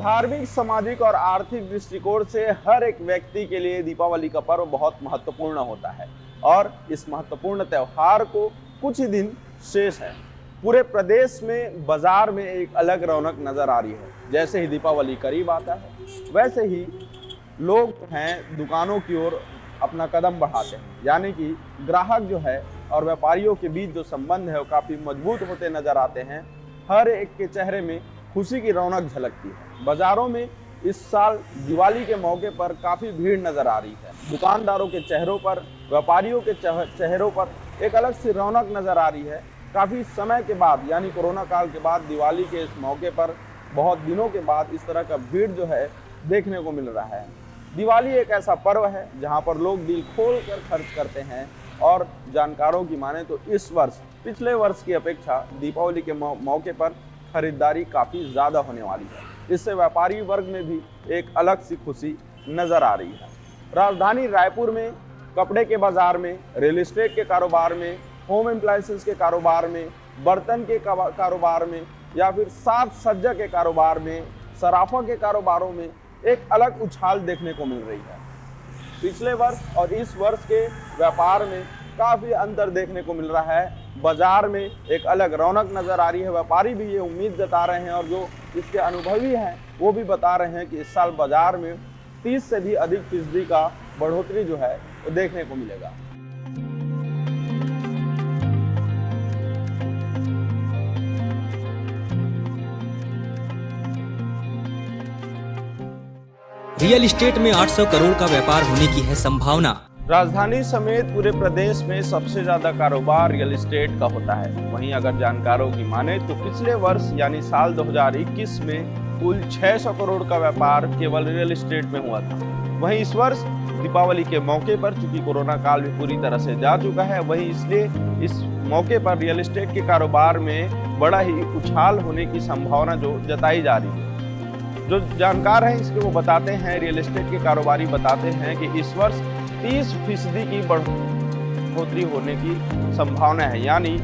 धार्मिक, सामाजिक और आर्थिक दृष्टिकोण से हर एक व्यक्ति के लिए दीपावली का पर्व बहुत महत्वपूर्ण होता है और इस महत्वपूर्ण त्योहार को कुछ ही दिन शेष है। पूरे प्रदेश में बाजार में एक अलग रौनक नजर आ रही है। जैसे ही दीपावली करीब आता है वैसे ही लोग हैं दुकानों की ओर अपना कदम बढ़ाते हैं, यानी कि ग्राहक जो है और व्यापारियों के बीच जो संबंध है वो काफ़ी मजबूत होते नजर आते हैं। हर एक के चेहरे में खुशी की रौनक झलकती है। बाजारों में इस साल दिवाली के मौके पर काफ़ी भीड़ नजर आ रही है। दुकानदारों के चेहरों पर, व्यापारियों के चेहरों पर एक अलग सी रौनक नजर आ रही है। काफ़ी समय के बाद यानी कोरोना काल के बाद दिवाली के इस मौके पर बहुत दिनों के बाद इस तरह का भीड़ जो है देखने को मिल रहा है। दिवाली एक ऐसा पर्व है जहां पर लोग दिल खोल कर खर्च करते हैं और जानकारों की माने तो इस वर्ष पिछले वर्ष की अपेक्षा दीपावली के मौके पर खरीदारी काफ़ी ज़्यादा होने वाली है। इससे व्यापारी वर्ग में भी एक अलग सी खुशी नज़र आ रही है। राजधानी रायपुर में कपड़े के बाज़ार में, रियल एस्टेट के कारोबार में, होम एप्लायंसेस के कारोबार में, बर्तन के कारोबार में या फिर साज सज्जा के कारोबार में, सराफा के कारोबारों में एक अलग उछाल देखने को मिल रही है। पिछले वर्ष और इस वर्ष के व्यापार में काफ़ी अंतर देखने को मिल रहा है। बाजार में एक अलग रौनक नज़र आ रही है। व्यापारी भी ये उम्मीद जता रहे हैं और जो इसके अनुभवी हैं वो भी बता रहे हैं कि इस साल बाजार में 30 से भी अधिक फीसदी का बढ़ोतरी जो है वो देखने को मिलेगा। रियल एस्टेट में 800 करोड़ का व्यापार होने की है संभावना। राजधानी समेत पूरे प्रदेश में सबसे ज्यादा कारोबार रियल एस्टेट का होता है। वहीं अगर जानकारों की माने तो पिछले वर्ष यानी साल 2021 में कुल 600 करोड़ का व्यापार केवल रियल एस्टेट में हुआ था। वहीं इस वर्ष दीपावली के मौके पर चूंकि कोरोना काल भी पूरी तरह से जा चुका है, वहीं इसलिए इस मौके पर रियल एस्टेट के कारोबार में बड़ा ही उछाल होने की संभावना जो जताई जा रही है। जो जानकार हैं इसके वो बताते हैं, रियल एस्टेट के कारोबारी बताते हैं कि इस वर्ष 30% की बढ़ोतरी होने की संभावना है, यानी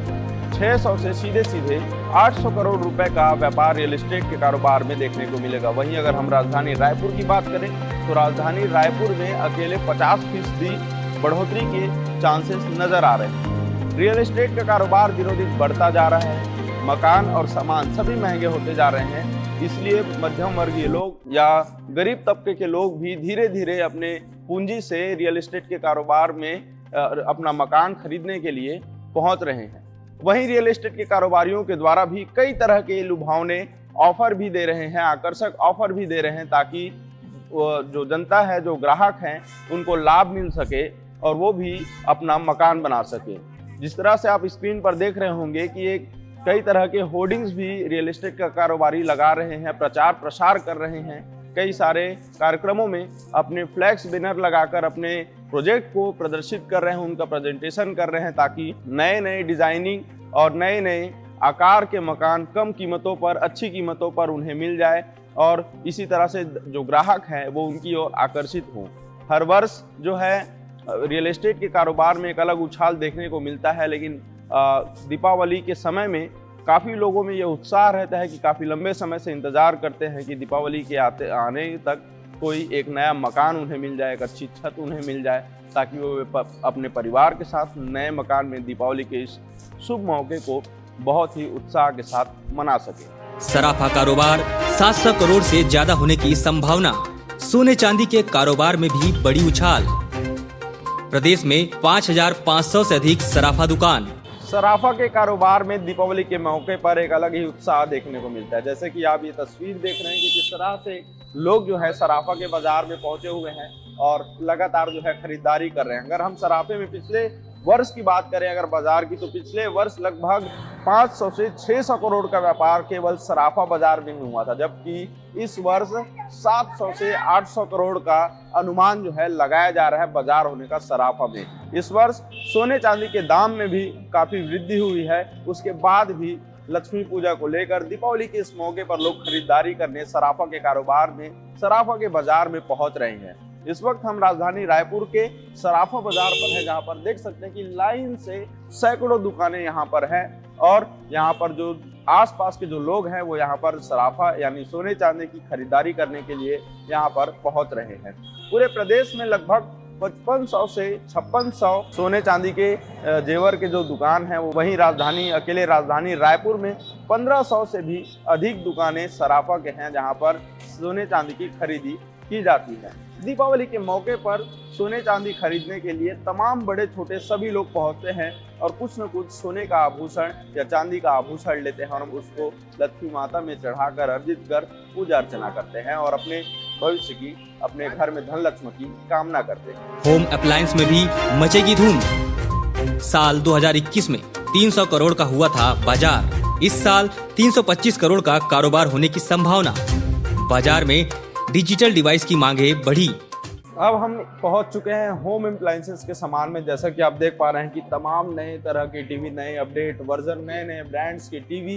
600 से सीधे 800 करोड़ रुपए का व्यापार रियल एस्टेट के कारोबार में देखने को मिलेगा। वहीं अगर हम राजधानी रायपुर की बात करें तो राजधानी रायपुर में अकेले 50% बढ़ोतरी के चांसेस नजर आ रहे हैं। रियल एस्टेट का कारोबार दिनों दिन बढ़ता जा रहा है। मकान और सामान सभी महंगे होते जा रहे हैं, इसलिए मध्यम वर्गीय लोग या गरीब तबके के लोग भी धीरे धीरे अपने पूंजी से रियल एस्टेट के कारोबार में अपना मकान खरीदने के लिए पहुंच रहे हैं। वहीं रियल एस्टेट के कारोबारियों के द्वारा भी कई तरह के लुभावने ऑफर भी दे रहे हैं, आकर्षक ऑफर भी दे रहे हैं, ताकि जो जनता है, जो ग्राहक हैं, उनको लाभ मिल सके और वो भी अपना मकान बना सके। जिस तरह से आप स्क्रीन पर देख रहे होंगे कि एक कई तरह के होर्डिंग्स भी रियल एस्टेट का कारोबारी लगा रहे हैं, प्रचार प्रसार कर रहे हैं। कई सारे कार्यक्रमों में अपने फ्लैक्स बैनर लगाकर अपने प्रोजेक्ट को प्रदर्शित कर रहे हैं, उनका प्रेजेंटेशन कर रहे हैं, ताकि नए नए डिजाइनिंग और नए नए आकार के मकान कम कीमतों पर, अच्छी कीमतों पर उन्हें मिल जाए और इसी तरह से जो ग्राहक हैं वो उनकी ओर आकर्षित हों। हर वर्ष जो है रियल एस्टेट के कारोबार में एक अलग उछाल देखने को मिलता है, लेकिन दीपावली के समय में काफ़ी लोगों में ये उत्साह रहता है कि काफ़ी लंबे समय से इंतज़ार करते हैं कि दीपावली के आने तक कोई एक नया मकान उन्हें मिल जाए, एक अच्छी छत उन्हें मिल जाए, ताकि वो अपने परिवार के साथ नए मकान में दीपावली के इस शुभ मौके को बहुत ही उत्साह के साथ मना सके। सराफा कारोबार 700 करोड़ से ज्यादा होने की संभावना। सोने चांदी के कारोबार में भी बड़ी उछाल। प्रदेश में 5500 से अधिक सराफा दुकान। सराफा के कारोबार में दीपावली के मौके पर एक अलग ही उत्साह देखने को मिलता है। जैसे कि आप ये तस्वीर देख रहे हैं कि किस तरह से लोग जो है सराफा के बाजार में पहुंचे हुए हैं और लगातार जो है खरीदारी कर रहे हैं। अगर हम सराफे में पिछले वर्ष की बात करें अगर बाजार की, तो पिछले वर्ष लगभग 500 से 600 करोड़ का व्यापार केवल सराफा बाजार में ही हुआ था, जबकि इस वर्ष 700 से 800 करोड़ का अनुमान जो है लगाया जा रहा है बाजार होने का सराफा में। इस वर्ष सोने चांदी के दाम में भी काफ़ी वृद्धि हुई है। उसके बाद भी लक्ष्मी पूजा को लेकर दीपावली के इस मौके पर लोग खरीदारी करने सराफा के कारोबार में, सराफा के बाजार में पहुंच रहे हैं। इस वक्त हम राजधानी रायपुर के सराफा बाजार पर हैं, जहां पर देख सकते हैं कि लाइन से सैकड़ों दुकानें यहां पर हैं और यहां पर जो आसपास के जो लोग हैं वो यहाँ पर सराफा यानी सोने चांदी की खरीदारी करने के लिए यहाँ पर पहुंच रहे हैं। पूरे प्रदेश में लगभग 5500 से 5600 सोने चांदी के जेवर के जो दुकान हैं वो वहीं अकेले राजधानी रायपुर में 1500 से भी अधिक दुकानें सराफा के हैं जहां पर सोने चांदी की खरीदी की जाती है। दीपावली के मौके पर सोने चांदी खरीदने के लिए तमाम बड़े छोटे सभी लोग पहुंचते हैं और कुछ न कुछ सोने का आभूषण या चांदी का आभूषण लेते हैं और उसको लक्ष्मी माता में चढ़ाकर अर्जित कर पूजा अर्चना करते हैं और अपने भविष्य की, अपने घर में धन लक्ष्मी की कामना करते हैं। होम अप्लायंस में भी मचेगी धूम। साल 2021 में 300 करोड़ का हुआ था बाजार। इस साल 325 करोड़ का कारोबार होने की संभावना। बाजार में डिजिटल डिवाइस की मांगे बढ़ी। अब हम पहुंच चुके हैं होम अप्लायंसेस के सामान में। जैसा कि आप देख पा रहे हैं कि तमाम नए तरह के टीवी, नए अपडेट वर्जन, नए नए ब्रांड्स के टीवी,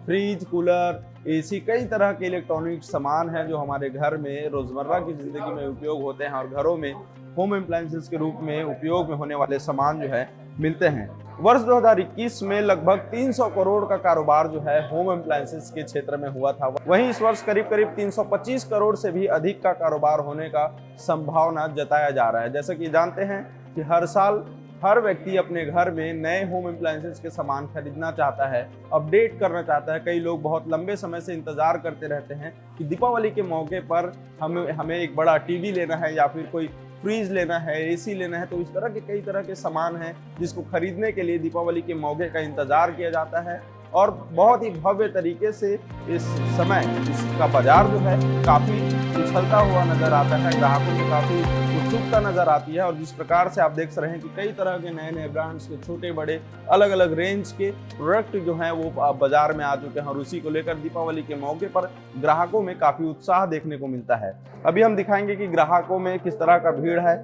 फ्रिज, कूलर, एसी, कई तरह के इलेक्ट्रॉनिक सामान हैं जो हमारे घर में रोजमर्रा की जिंदगी में उपयोग होते हैं और घरों में होम अप्लायंसेस के रूप में उपयोग में होने वाले सामान जो है मिलते हैं। वर्ष 2021 में लगभग 300 करोड़ का कारोबार जो है होम अप्लायंसेस के क्षेत्र में हुआ था। वहीं इस वर्ष करीब 325 करोड़ से भी अधिक का कारोबार होने का संभावना जताया जा रहा है। जैसा कि जानते हैं कि हर साल हर व्यक्ति अपने घर में नए होम अप्लायंसेस के सामान खरीदना चाहता है, अपडेट करना चाहता है। कई लोग बहुत लंबे समय से इंतजार करते रहते हैं कि दीपावली के मौके पर हमें एक बड़ा टीवी लेना है या फिर कोई फ्रीज लेना है, एसी लेना है। तो इस तरह के कई तरह के सामान हैं जिसको खरीदने के लिए दीपावली के मौके का इंतजार किया जाता है और बहुत ही भव्य तरीके से इस समय इसका बाजार जो है काफी उछलता हुआ नजर आता है। ग्राहकों में काफी उत्सुकता नजर आती है और जिस प्रकार से आप देख रहे हैं कि कई तरह के नए नए ब्रांड्स के छोटे बड़े अलग अलग रेंज के प्रोडक्ट जो हैं वो बाजार में आ चुके हैं और उसी को लेकर दीपावली के मौके पर ग्राहकों में काफी उत्साह देखने को मिलता है। अभी हम दिखाएंगे कि ग्राहकों में किस तरह का भीड़ है।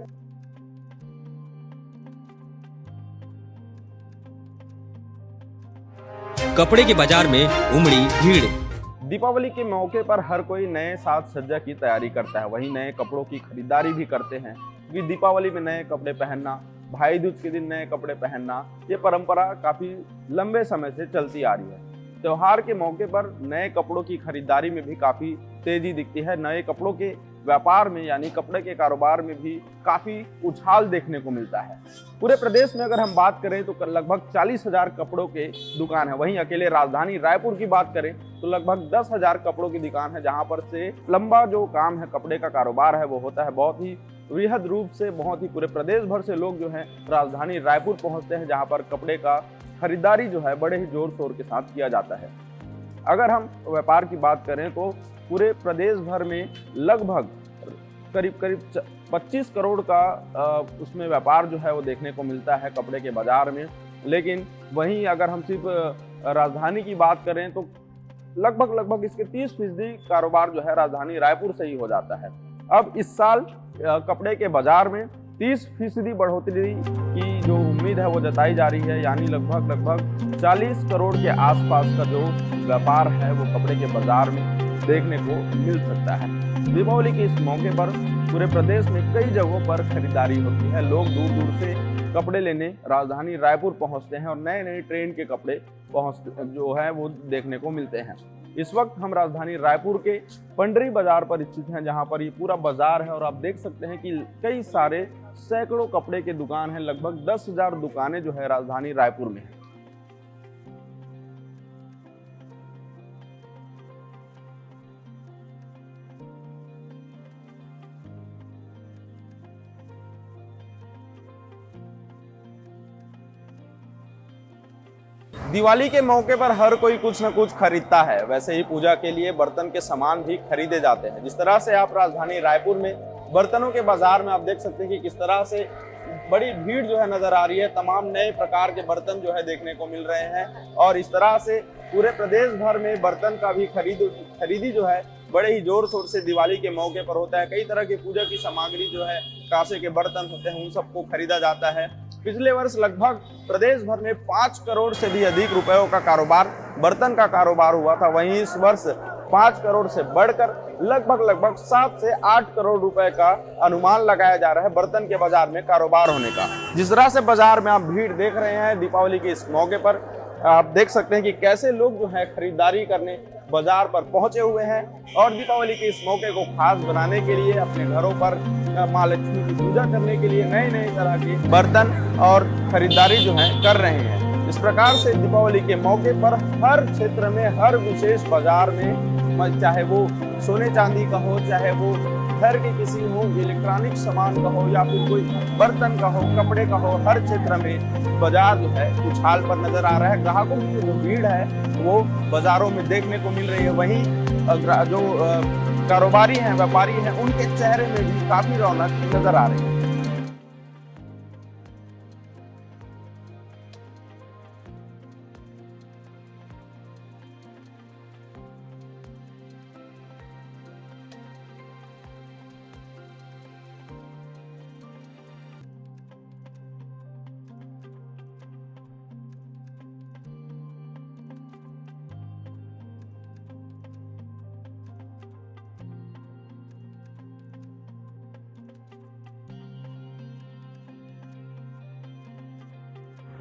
कपड़े के बाजार में उमड़ी भीड़। दीपावली के मौके पर हर कोई नए साज सज्जा की तैयारी करता है, वहीं नए कपड़ों की खरीदारी भी करते हैं क्योंकि दीपावली में नए कपड़े पहनना, भाई दूज के दिन नए कपड़े पहनना, ये परंपरा काफी लंबे समय से चलती आ रही है। त्योहार के मौके पर नए कपड़ों की खरीदारी में भी काफी तेजी दिखती है। नए कपड़ों के व्यापार में यानी कपड़े के कारोबार में भी काफी उछाल देखने को मिलता है। पूरे प्रदेश में अगर हम बात करें तो लगभग 40,000 कपड़ों के दुकान है। वहीं अकेले राजधानी रायपुर की बात करें तो लगभग 10,000 कपड़ों की दुकान है जहां पर से लंबा जो काम है, कपड़े का कारोबार है, वो होता है। बहुत ही वृहद रूप से बहुत ही पूरे प्रदेश भर से लोग जो है राजधानी रायपुर पहुंचते हैं जहाँ पर कपड़े का खरीदारी जो है बड़े ही जोर शोर के साथ किया जाता है। अगर हम व्यापार की बात करें तो पूरे प्रदेश भर में लगभग करीब 25 करोड़ का उसमें व्यापार जो है वो देखने को मिलता है कपड़े के बाजार में। लेकिन वहीं अगर हम सिर्फ राजधानी की बात करें तो लगभग इसके 30% कारोबार जो है राजधानी रायपुर से ही हो जाता है। अब इस साल कपड़े के बाजार में 30% बढ़ोतरी की जो उम्मीद है वो जताई जा रही है, यानी लगभग 40 करोड़ के आसपास का जो व्यापार है वो कपड़े के बाजार में देखने को मिल सकता है। दीपावली के इस मौके पर पूरे प्रदेश में कई जगहों पर खरीदारी होती है। लोग दूर दूर से कपड़े लेने राजधानी रायपुर पहुंचते हैं और नए नए ट्रेंड के कपड़े जो है वो देखने को मिलते हैं। इस वक्त हम राजधानी रायपुर के पंडरी बाजार पर स्थित हैं जहां पर ये पूरा बाजार है और आप देख सकते हैं कि कई सारे सैकड़ों कपड़े के दुकान हैं। लगभग 10,000 दुकानें जो है राजधानी रायपुर में है। दिवाली के मौके पर हर कोई कुछ न कुछ खरीदता है। वैसे ही पूजा के लिए बर्तन के सामान भी खरीदे जाते हैं। जिस तरह से आप राजधानी रायपुर में बर्तनों के बाजार में आप देख सकते हैं कि किस तरह से बड़ी भीड़ जो है नजर आ रही है। तमाम नए प्रकार के बर्तन जो है देखने को मिल रहे हैं और इस तरह से पूरे प्रदेश भर में बर्तन का भी खरीदी जो है बड़े ही जोर शोर से दिवाली के मौके पर होता है। कई तरह की पूजा की सामग्री जो है, कांसे के बर्तन होते हैं, उन सबको खरीदा जाता है। पिछले वर्ष लगभग प्रदेश भर में 5 करोड़ से भी अधिक रुपयों का कारोबार, बर्तन का कारोबार हुआ था। वहीं इस वर्ष 5 करोड़ से बढ़कर लगभग 7 से 8 करोड़ रुपए का अनुमान लगाया जा रहा है बर्तन के बाजार में कारोबार होने का। जिस तरह से बाजार में आप भीड़ देख रहे हैं दीपावली के इस मौके पर, आप देख सकते हैं कि कैसे लोग जो है खरीदारी करने बाजार पर पहुंचे हुए हैं और दीपावली के इस मौके को खास बनाने के लिए अपने घरों पर माँ लक्ष्मी की पूजा करने के लिए नए नए तरह के बर्तन और खरीदारी जो है कर रहे हैं। इस प्रकार से दीपावली के मौके पर हर क्षेत्र में, हर विशेष बाजार में, चाहे वो सोने चांदी का हो, चाहे वो घर के किसी हो, इलेक्ट्रॉनिक सामान का हो या फिर कोई बर्तन का हो, कपड़े का हो, हर क्षेत्र में बाजार जो है उछाल पर नजर आ रहा है। ग्राहकों की जो भीड़ है वो बाजारों में देखने को मिल रही है। वहीं जो कारोबारी हैं, व्यापारी हैं, उनके चेहरे में भी काफी रौनक नजर आ रही है।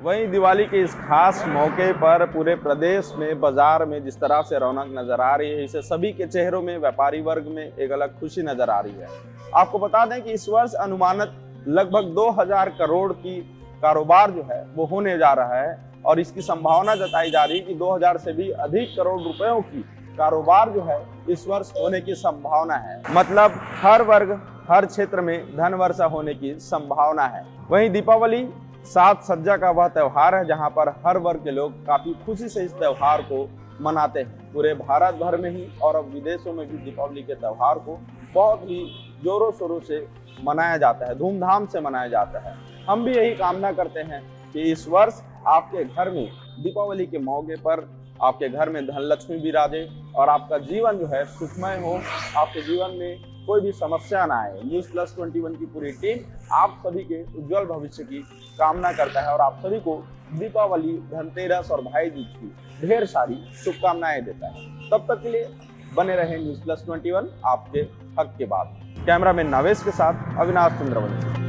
वहीं दिवाली के इस खास मौके पर पूरे प्रदेश में बाजार में जिस तरह से रौनक नजर आ रही है, इसे सभी के चेहरों में, व्यापारी वर्ग में एक अलग खुशी नजर आ रही है। आपको बता दें कि इस वर्ष अनुमानित लगभग 2000 करोड़ की कारोबार जो है वो होने जा रहा है और इसकी संभावना जताई जा रही है कि 2000 से भी अधिक करोड़ रुपयों की कारोबार जो है इस वर्ष होने की संभावना है। मतलब हर वर्ग, हर क्षेत्र में धन वर्षा होने की संभावना है। वहीं दीपावली साज सज्जा का वह त्योहार है जहां पर हर वर्ग के लोग काफी खुशी से इस त्योहार को मनाते हैं। पूरे भारत भर में ही और अब विदेशों में भी दीपावली के त्योहार को बहुत ही जोरों शोरों से मनाया जाता है, धूमधाम से मनाया जाता है। हम भी यही कामना करते हैं कि इस वर्ष आपके घर में दीपावली के मौके पर आपके घर में धन लक्ष्मी विराजे और आपका जीवन जो है सुखमय हो, आपके जीवन में कोई भी समस्या ना आए। News+21 की पूरी टीम आप सभी के उज्जवल भविष्य की कामना करता है और आप सभी को दीपावली, धनतेरस और भाई दूज की ढेर सारी शुभकामनाएं देता है। तब तक के लिए बने रहे News+21 आपके हक के बाद। कैमरामैन नावेश के साथ अविनाश चंद्रवंशी।